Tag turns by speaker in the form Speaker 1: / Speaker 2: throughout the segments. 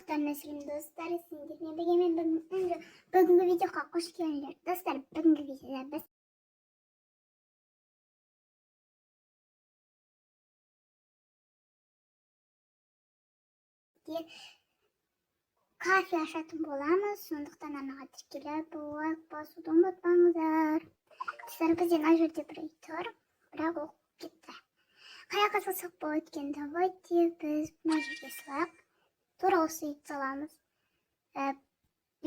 Speaker 1: Достарына сәлем достар, сендермен бірге бүгінгі видеоға қош келдіңдер. Достар, бүгінгі видеода біз кафе ашатын боламыз, сондықтан арнаға тіркеліп лайк басуды ұмытпаңыздар. Достар, бізде мына жерде бір үй тұр, бірақ ол кетті. Қай жаққа салсақ болады екен? Давайте біз мына жерге салайық. Тура осы үйді саламыз.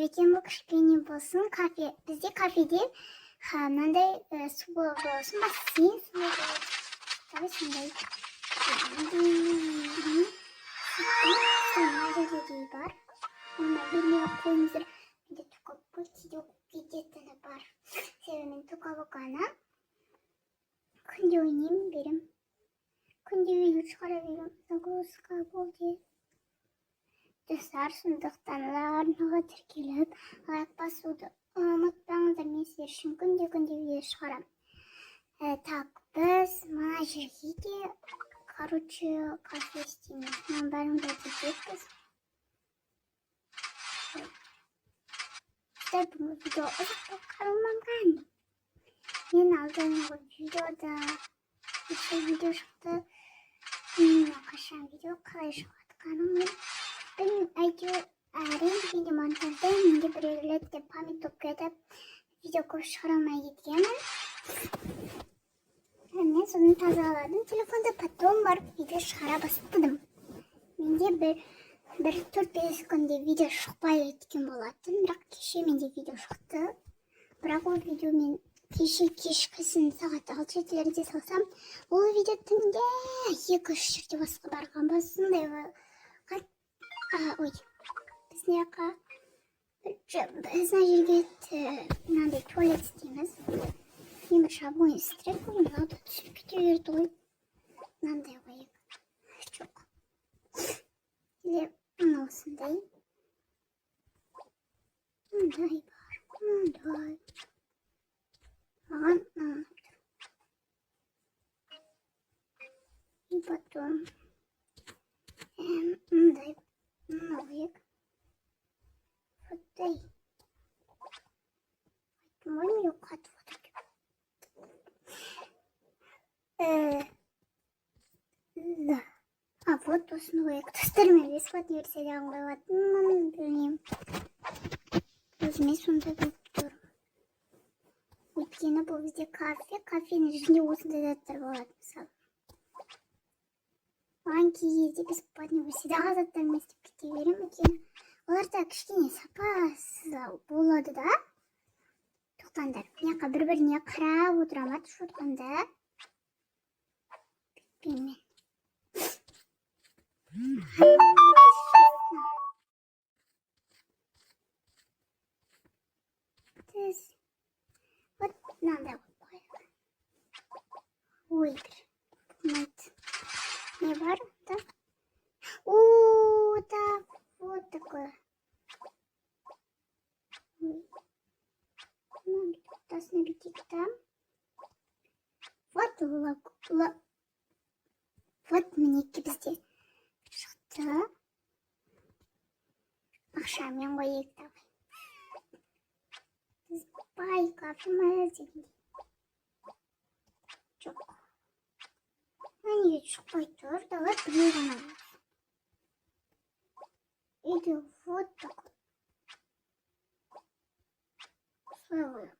Speaker 1: Ертең кішкене болсын, кафе. Бізде кафеде мынандай су болсын, бассейн су болсын. Давай сондай. Мына жерде де бар. Оны бермей қойыңыздар. Менде только пультиде оқып кететіні бар. Себебі мен тука-буканы күнде ойнаймын, берем. Күнде видео шығара берем. Загрузка болды. Достар, сондықтан арнаға тіркеліп лайк басуды ұмытпаңыздар. Мен сіздер үшін күнде видео шығарамын. Так, біз мына жерге де кафе істейміз. Мен бәрін бәтекетпіз. Достар, бүгінгі видео ұзақ қарылмаған. Мен алдыңғы видеода видео шықты. Қашан видео қалай шығатқаным әйтеуір рендігенде монтажда менде бір рет деп память болып кетіп видео көп шығара алмай кеткенмін. Мен соны тазаладым. Телефонда потом барып видео шығара бастадым. Менде бір 4-5 күнде видео шықпай өткен болатын, бірақ кеше менде видео шықты. Бірақ ол видео мен кешкісін сағат 6-7-лерде салсам, ол видео түнде 2-3 жерде басқа барған басындай. Ой, біз не жаққа? Біз мына жерге мынандай туалет істейміз. Мен бір шаблон істірек қойым, мынауды түсіп кете берді ғой. Мынандай қойып. Жоқ. Или мына осындай. Мындай бар. Мындай. Маған мынау тұр. И потом мындай. Новик. Вот дай. Можно ее кат да. А вот новик. Достармен бесплатный версия аңғайлатын, білмеймін. Өзіме сондай болып тұр. Өйткені бұл бізде кафенің ішінде осындай заттар болады, мысалы. Маған кей кезде бесплатный версиядағы заттармен істеп кете беремін, өйткені оларда кішкене сапасыз болады да. Тоқтаңдар, мына бір-біріне қарап отырамын, шотқанда. Бітпеймін. Вот мынандай қойып қояйық. Ой, болмайды. Не бар, да? О, да, вот такое. Ортасына бүйтейік та. Вот вот мінекі бізде шықты. Ақшамен қойайық давай. Біз бай кафеміз дегенде. Жоқ. Неге шықпай тұр? Давай біреу ғана. Или вот так. Осылай қояйық.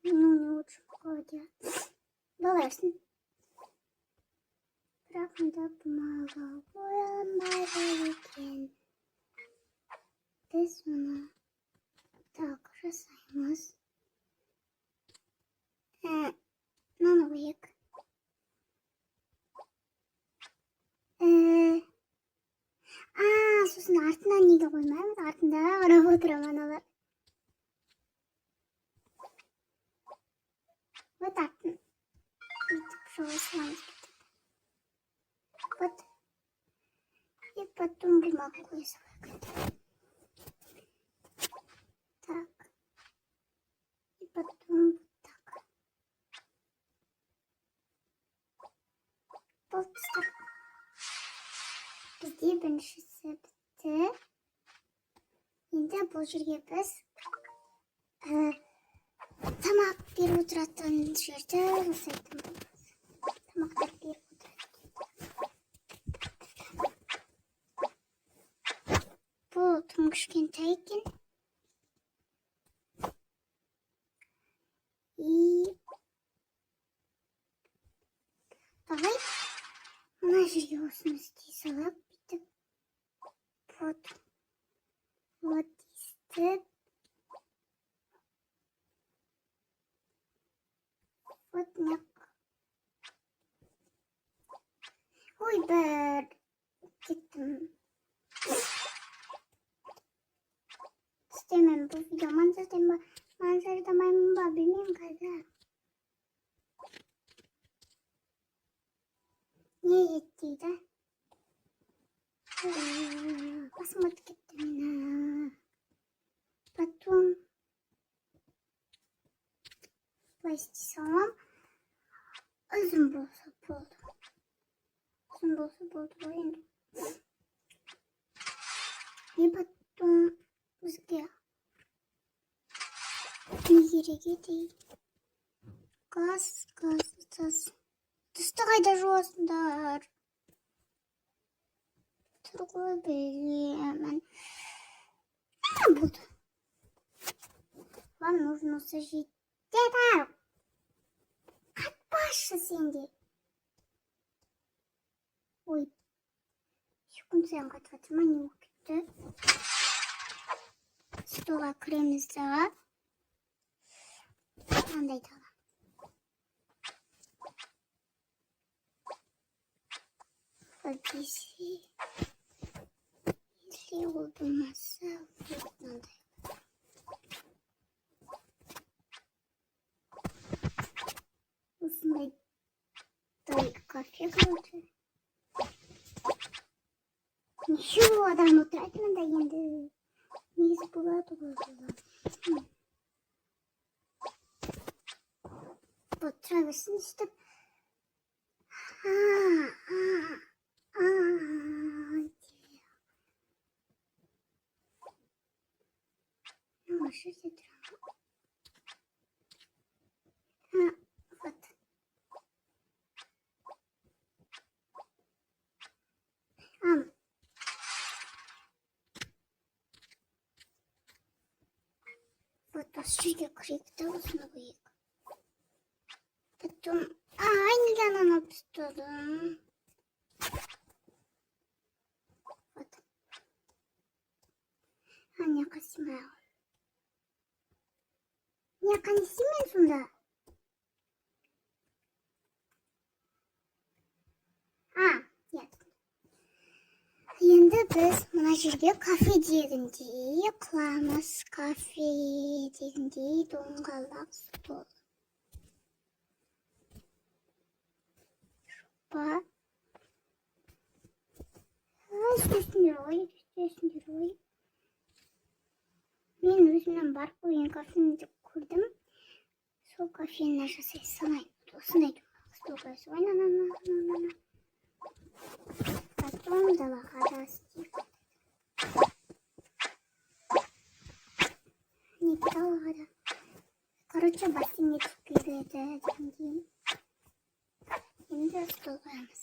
Speaker 1: Ну, не лучше погодя. Боларсың. Бірақ онда бұмаға бояланбайды екен. Біз мұны так жасаймыз. Мынаны қояйық. Сосын артынан неге қоймаймыз? Артында қарап отырамын аналар. Вот артын. Бүйтіп жолы саламыз кетеді. Вот. И потом бумаға қоя салайық. Так. И потом так. Болды. біріншісі бітті. Енді бұл жерге біз тамақ беріп отыратын жерді жасайтын боламыз. Тамақтар беріп отыратын. Бұл тым кішкентай екен. Давай мына жерге осыны істей салып, бүйтіп вот істеп, вот мына. Ой, бір кеттім. Істеймін бұл видео мансардамаймын ба, білмеймін қазір. Не етті? Посмотри кетті мені. Потом пласти салам. Ұзын болса болды. Ұзын болса болды ғой енді. И потом бізге не керек еді? Газ. Тысты қайда жуасыңдар? Тұр ғой білемін. Болды. Вам нужно сажить. Деда! Қатпашы сенде. Ой. Секунд сайын қатып жатырма, не болып кетті? Столға кіреміз да. Мынандай тала. Если ол болмаса, вот мынандай. Осындай кафе болды. Ничего, адам отырады мында енді. Негізі болады ғой. Вот тұра берсін істеп. Что это? Вот. Вот посмотрите, крик-то снова. Потом... нельзя на нас туда. Вот. Не косимая. Не консимен сонда. Нет. Енді біз мына жерге кафе дегендей қыламыз. Кафе дегендей доңғалақ стол. Шопа. Істесіңдер ғой. Мен өзімнен бар қойын кафені деп көрдім. Сол кафені жасай салайын. Осындай стол қойсы. Потом далаға да істейік. Не далаға да. Короче, бассейнге түсіп келеді дегендей. Енді стол қоямыз.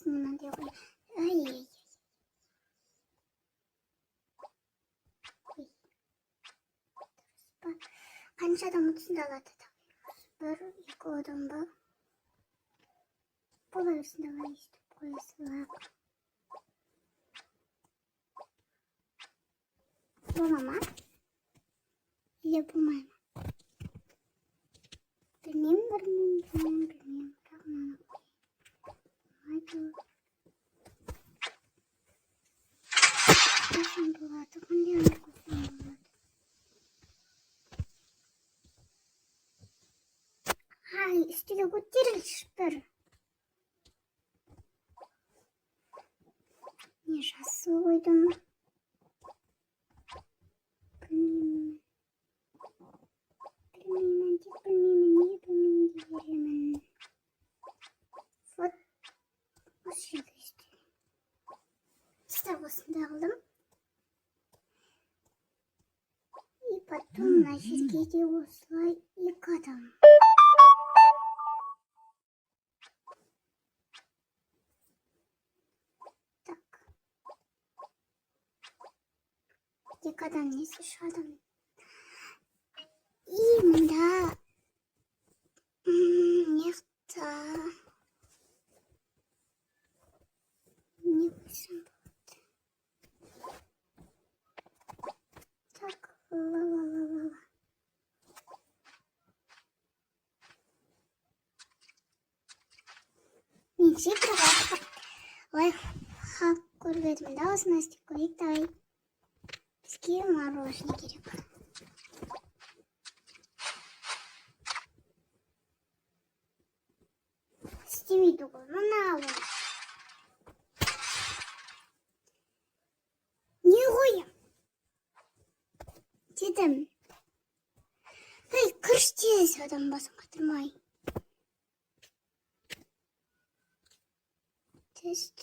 Speaker 1: Мынандай қой. Қанша адам отсында алады? Бір, екі адам ба? Бола берсін, давай істеп қоя салайық. Бола ма? Или болмай ма? Білмеймін. Бірақ мынаны қойайын. Қойсын болады, қандай қойсын болады. Üstüne götürülür bir. Ne şası koydum. Bilmem. Bilmeyeyim, tip bilmeyeyim, niye bilmeyeyim diyelim. Вот. Осы жерде işte. Кітапосында алdım. И потом мына жерге де осылай екі адам. Так. Екі адам несі үш адам. И мында нехта не қойсам болады. Так, ла-ла-ла-ла-ла. Мен шекараға лайфхак көргенмін да, осыны істеп көрейік. Давай. Бізге мороженое керек. істемейді ғой, мына алып. Не қойым? Дедім. Ей, кіріш тез, адам басын қатырмай. Тез.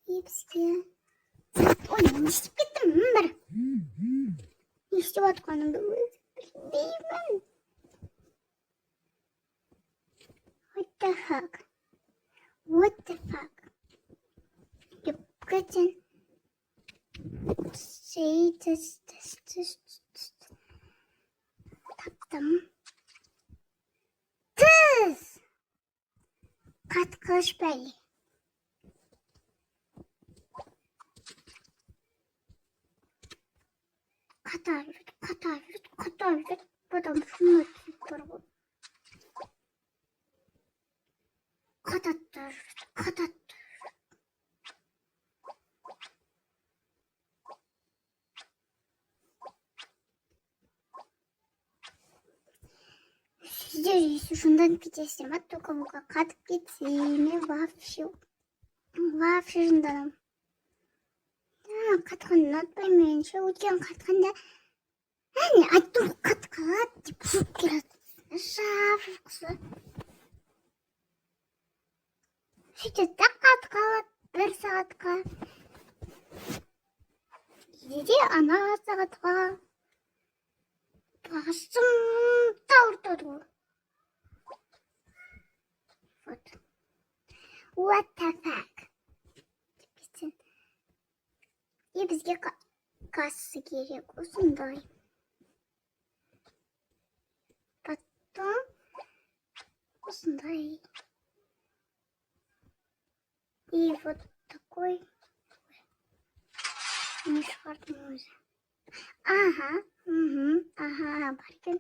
Speaker 1: И бізге... Ой, не істеп кеттім, бір. Не істеп атқанымды білмеймін. What the fuck? What the fuck? Кетен. Таптым. Тыз! Қатқыш бәле. Қатар жүрді. Бұдан шыны түсіп тұр ғой. Қататтыр. Сіздер есі шындан кетесіздер ма? Только бұға қатып кетсе, мен вообще жынданам. Қатқанды ұнатпаймын менше. Өткен қатқанда әне айттым қатқалады деп жұп келеді. Жап жұқсы. Сөйтеді да қатқалады 1 сағатқа. Кейде ана сағатқа. Басым тауыртады ғой. Вот. What the fuck? И бізге кассы керек, осындай. Потом осындай. И вот такой. Не шығардым өзі. Ага, бар екен.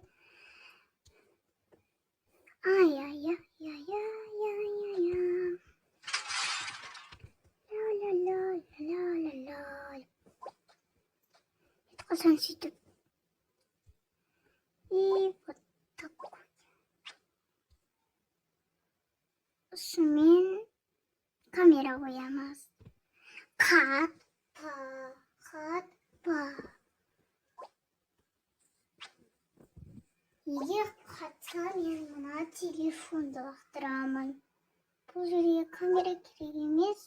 Speaker 1: Ай-яй-яй-яй-яй-яй-яй. Ля-ля-ля-ля-ля-ля-ля. Қасан сөйтіп. И вот такой. Осымен камера қоямыз. Қатпа. Егер қатса мен мына телефонды лақтырамын. Бұл жерге камера керек емес.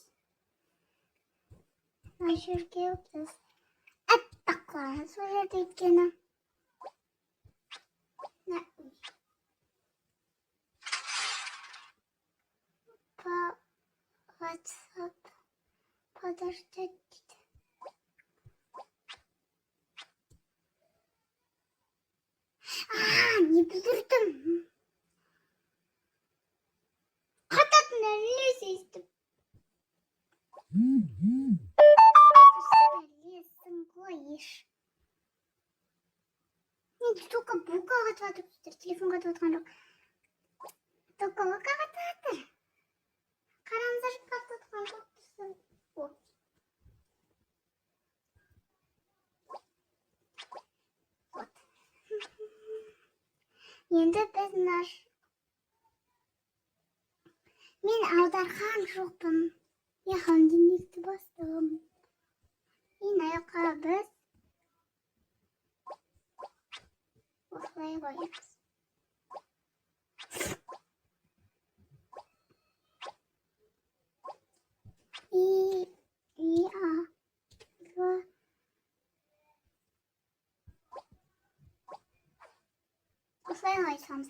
Speaker 1: Мына жерге біз таққаламыз бұл жерде өйткені. По WhatsApp подождать дейді. Не бүлдірдім. Қататын әлесі естіп. Бәлесің ғой еш. Мен только бұқа қатып атыр. Телефон қатып атқан жоқ. Только бұқа қатып атыр. Қарамыздар қатып атқан жоқ. Енді біз наш... Мен аударған жоқпын. Яғын динекті бастығым. Мен аяққа біз осылай қоямыз. Осылай қойсамыз.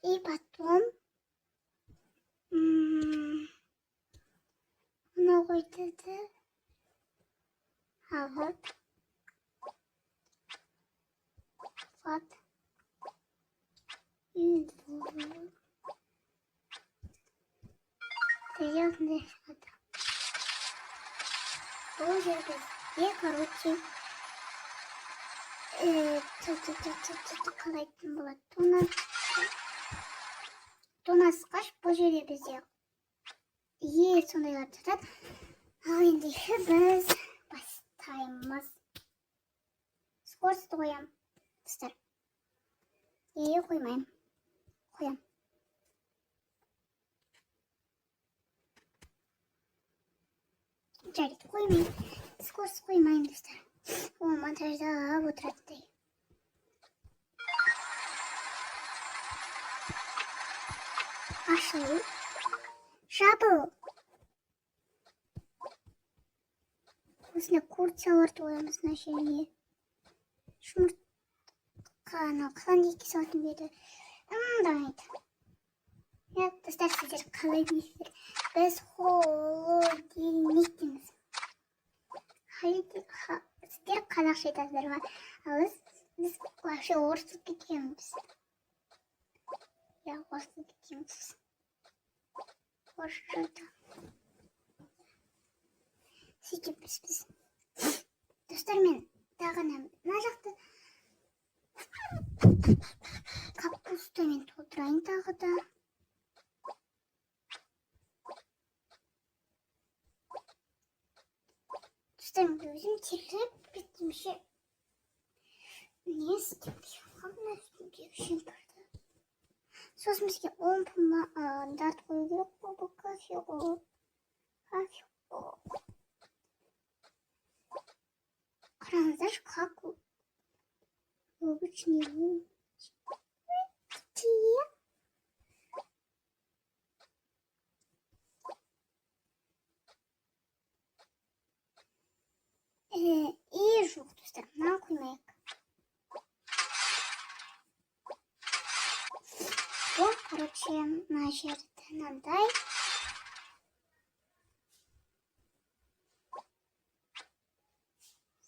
Speaker 1: И потом мынау қойдады. Вот. Вот. И серьезно это. Бұл жерде, короче, қалай айтсам болады. Тоңазытқыш бұл жерде бізде сондайлар жатады. Ал ендеше біз бастаймыз. Скоростьті қоям. Достар. Қоймайым. Қоям. Жарайды, қоймайым. Скорость қоймайым, достар. Ол монтажда отырады. Ашылу. Жабыл. Осында куртияларды қоямыз мына жерге. Жұмыртқаны холодильникке салатын беді. Давайте. Достар, сіздер қалай дейсіздер? Біз холодильник дейміз. Сіздер қазақша айтасыздар ма? Ал біз вообще орысып кеткенбіз. Орысып кеткенбіз. Орысшада. Сөйтіп біз. Достар, мен тағына мына жақты капустамен толтырайын тағы да. Достар, өзім терлеп беттімше не істеп қамына үстінде үшін тұрды. Сосын бізге 10 дат қою керек. Бұл кофе ғой. Қараңыздар, как обычный и жоқ, достар, мынаны қоймайық. Вот, короче, мына жерді мынандай.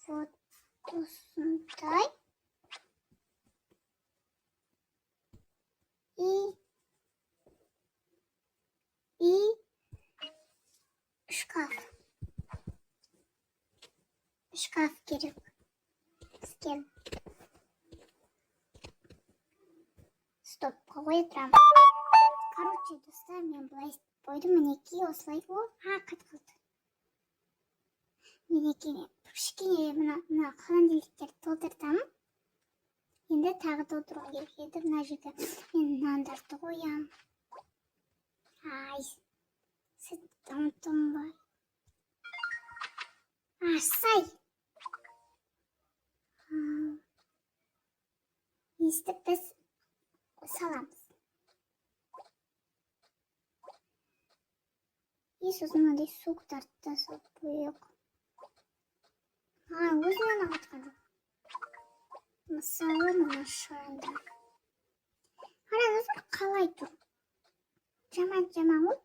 Speaker 1: Вот осындай. И шкаф. Шкаф керек. Бізге. Стоп, қойы тұрам. Короче, достар, мен бұлай қойдым. Мінекей осылай. Қат қалды. Мінекей, кішкене мына холодильниктерді толтыртам. Енді тағы толтыруға керек еді. Мына жерге мен нандарды қоям. Сіз ұмыттым ба? Сай. Естіп біз саламыз. И сосын мынандай суықтарды да салып қояйық. Өзімнен ағытқан жоқ. Мысалы, мына шайында. Қараңыздар, қалай тұр? Жаман ғой.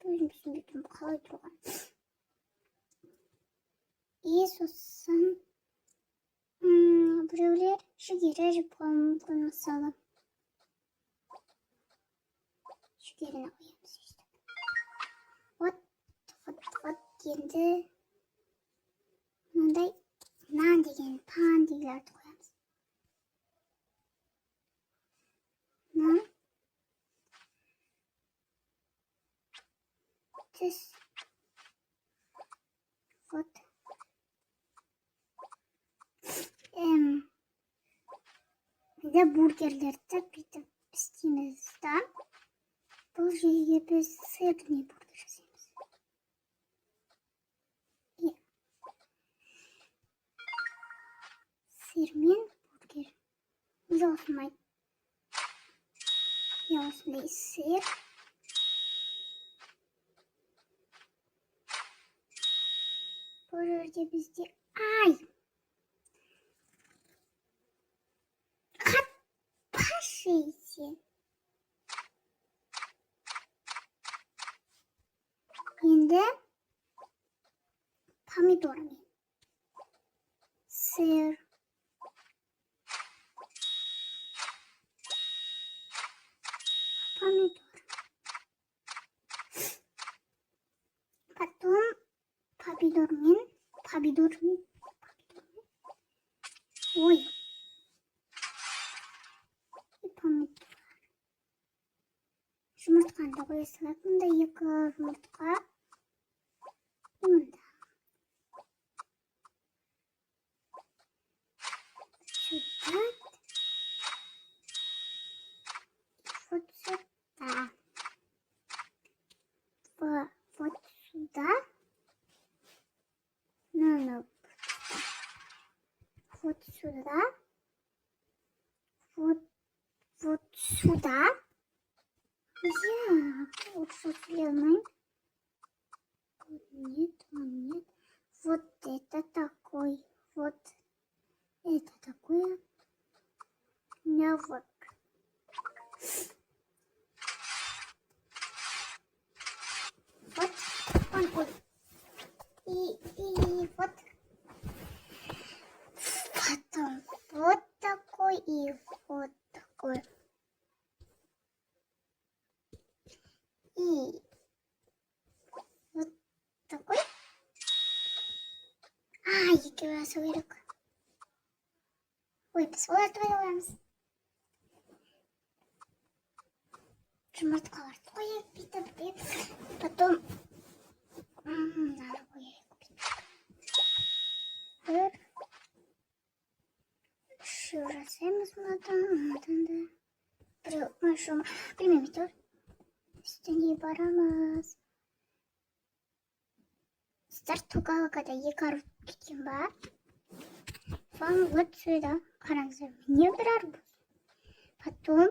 Speaker 1: Өзім түсінбейтін қалай тұрған. И сосын біреулер жүгері жеп қоюы мүмкін, мысалы. Жүгеріні қоямыз. Вот енді мынандай нан деген пан дегенлерді қоямыз. Нан. Түс. Вот. Бізде бургерлерді бүйтіп істейміз да. Бұл жерге біз сырный бургер жасаймыз. сыр мен бургер. Неге осылмайды? Я осындай сыр. Бұл жерде бізде... Ай! Қатпашейте. Енді помидормен. Сыр. Помидор. Потом помидормен. Ой. И помидор. Жұмыртқаны да қоя салайық. Мұнда 2 жұмыртқа. Мұнда. Сюда. Вот сюда. Вот сюда. Ну. Вот сюда. Вот сюда. Я лучше сделаем. Нет. Вот это такой. Вот это такое. Не вот. Вот он ой. И вот. Потом вот такой и вот такой. И вот такой. Екі жасау керек. Ой, біз оларды қоямыз. Жұмыртқаларды қояйық, бүйтіп. Потом мынаны қояйық. Бір. Үшеу жасаймыз мынадан да. Біреу, білмеймін, тұр. Үстіне барамыз. Сіздер тугалкада 2 арбуз кеткен ба? Вам вот сюда. Қараңыздар, міне бір арбуз. Потом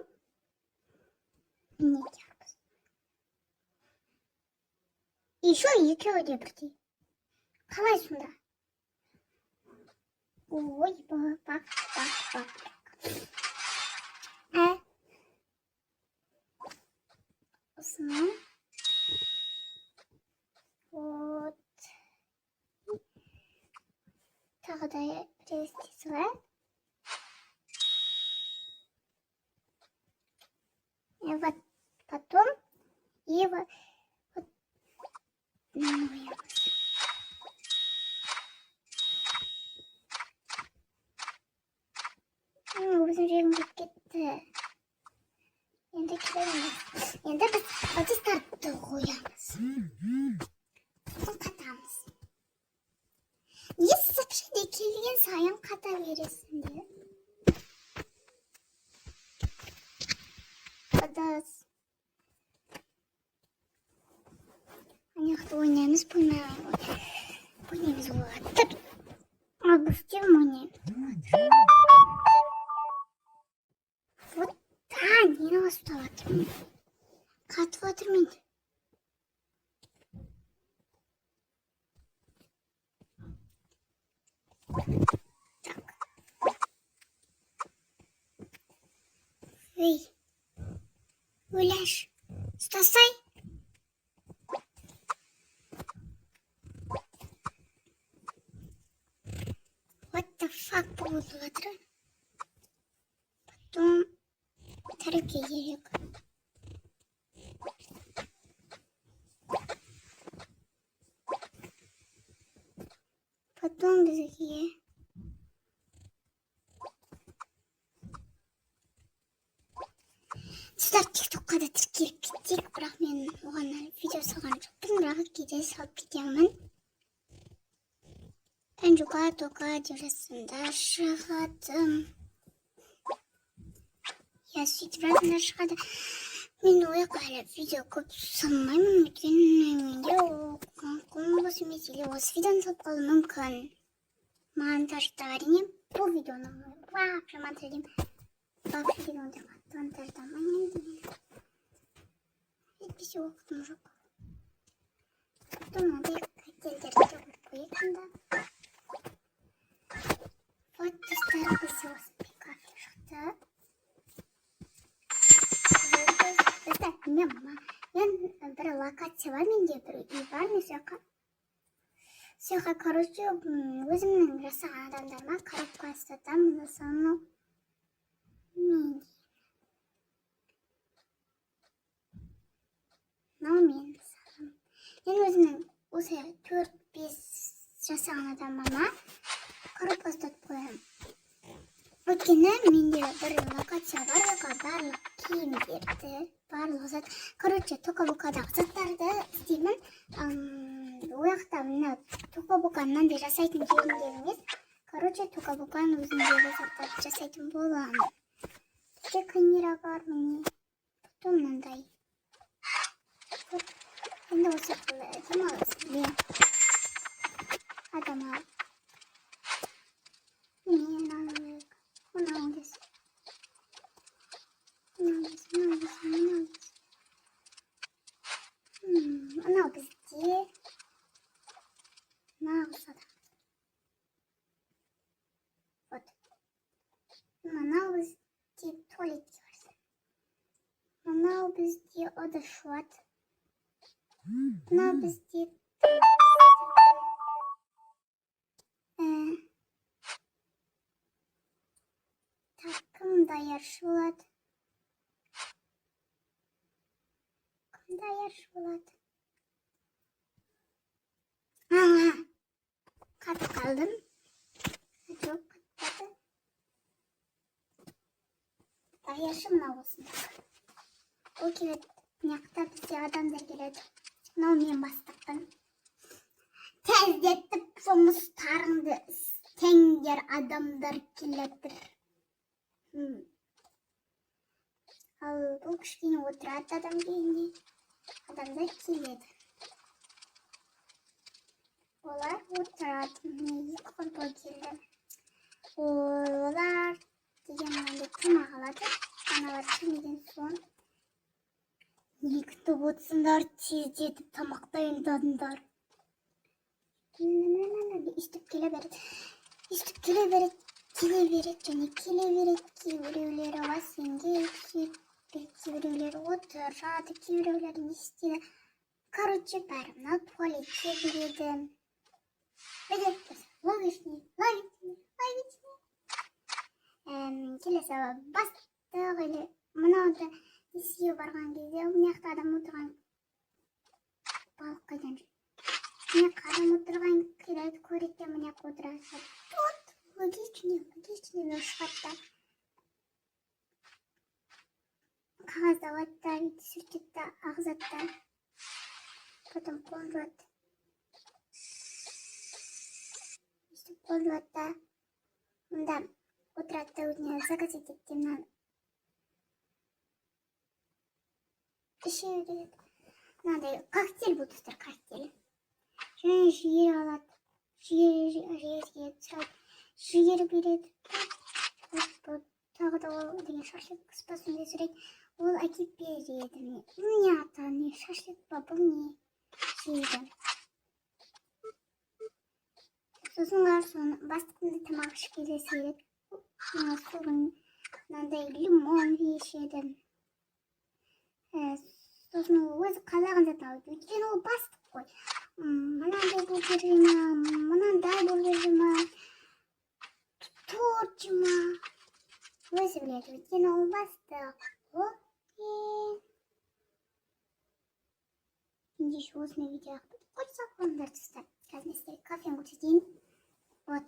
Speaker 1: міне арбуз. Еще 2 де бірдей. Қалай сонда? Ой, бак. Осыны. Вот. Тағы да бірестей салайық. Вот потом и вот өзім жегім келіп кетті. Енді келеміз. Енді біз ыдыстарды қоямыз. Сосын қатамыз. Не сапшыда келген сайын қата бересіңдер? Ыдыс. Аняқты ойнаймыз, ойнаймыз олады. Ал бізде ойнаймыз. Вот та, нені ұстап атырмын. Қатып атырмын. Так. Эй, Уляш, стасай. What the fuck болып жатыр? Потом тәріпке керек. Потом бізге сіздер тиктокқа да тіркеліп кетсек, бірақ мен оған видео салған жоқпын, бірақ кейде салып кетемін. Әнжуға тоқа деп жазсаңдар шығады. Я сөйтіп жазсаңдар шығады. Мен ойға әлі видео көп салмаймын, өйткені менде осы мәселе осы видеоны салып қалуы мүмкін. монтажда бұл видеоны вообще монтаждаймын. Вообще видеоны монтаждамаймын. Әйтпесе уақытым жоқ. Потом мынандай котелдерді төгіп қояйын да. Вот достар бізде осы кафе шықты. Мен бір локация бар менде, бір үй бар, мен сояққа, короче, өзімнің жасаған адамдарыма коробка ұстатамын, соны мен өзімнің осы 4-5 жасаған адамыма коробка ұстатып қоямын. Өйткені менде бір локация бар, барлық киімдерді, барлық зат, короче, тока-бокадағы заттарды істеймін. Ояқта мына тока-бока мынандай жасайтын жерінде емес. Короче, тока-боканың өзіндегі заттарды жасайтын боламын. Бізде камера бар, міне. Потом мынандай. Енді осы демалыс мен адам алып. Анау бізде нағыз адам. Вот. Анау бізде туалетке барсын. Анау бізде ыдыс жуады. Анау бізде кім даяршы болады? Қатып қалдым. Жоқ, қатпады. Даяршы мына осында. Ол келеді. Мынаяқта бізде адамдар келеді. Мынау мен бастықпын. Тездетіп жұмыстарыңды істеңдер, адамдар келеді. Ал бұл кішкене отырады адам кейінде. Адамдар келеді. Олар отырады. Міне екі құрбы келді. Олар деген мынандай тамақ алады. Аналар келмеген соң. Не күтіп отырсыңдар, тездетіп тамақ дайындадыңдар. Үстіп келе береді. Және келе береді. Кейбіреулері бассейнге түседі. Кейбіреулері отырады. Кейбіреулері не істейді. Короче, бәрі мына туалетке береді. Логичный. Келесі бастық или мынауды естеу барған кезде мынаяқта адам отырған балық қайдан жүр. Мынаяққа адам отырған келеді, көреді, мынаяққа отырады. Вот, логичный шығады. Қағазда алады, сүртеді, ағызады. Потом қолын жуады. Қолын жуады. Мұнда отырады да өзіне заказ етеді. Іше береді. Мынандай коктейль бұл достар, коктейль. Және жүйе алады. Жүйеге сұрайды. Жүйе береді. Тағы да ол деген шашлык қыспасын де сұрайды. Ол әкеп береді. Не ата, не шашлык па, бұл не жейді. Сосын бастықтың тамақ ішкелі сейледі. Мынандай лимон жейшеді. Сосын өзі қалаған затын алады. Өйткені ол бастық қой. Мынандай бұл берді ма, мынандай бұл берді ма, торт жей ма. Өзі біледі. Өйткені ол бастық. Ендеше осыны видео қойса қолымдар тұстар. Қазір мен сіздерге кофені көрсетейін. Вот.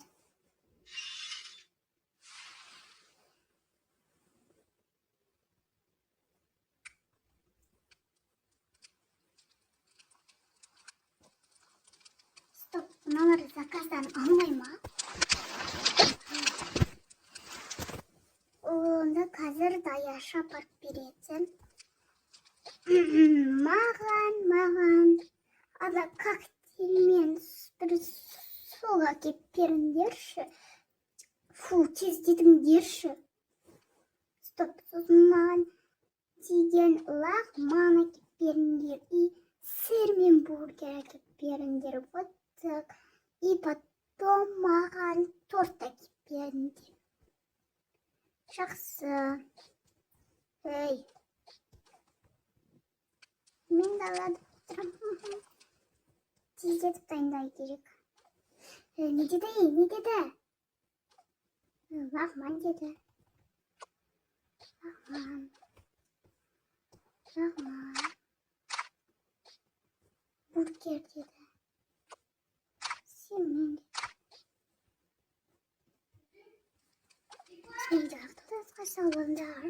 Speaker 1: Стоп, мыналарды заказдан алмай ма? Онда қазір даяршы апарып береді. Маған ада коктейльмен бір Суға кеп беріңдерші. Фу, тез кетіңдерші. Стоп, сосын маған тиген лағман әкеп беріңдер. И сыр мен бургер әкеп беріңдер. Вот так. И потом маған торт әкеп беріңдер. Жақсы. Ей. Мен далада отырамын. Тездетіп дайындау керек. Не деді? Лағман деді. Лағман. Бургер деді. Семен деді. Видео автобусқа салындар.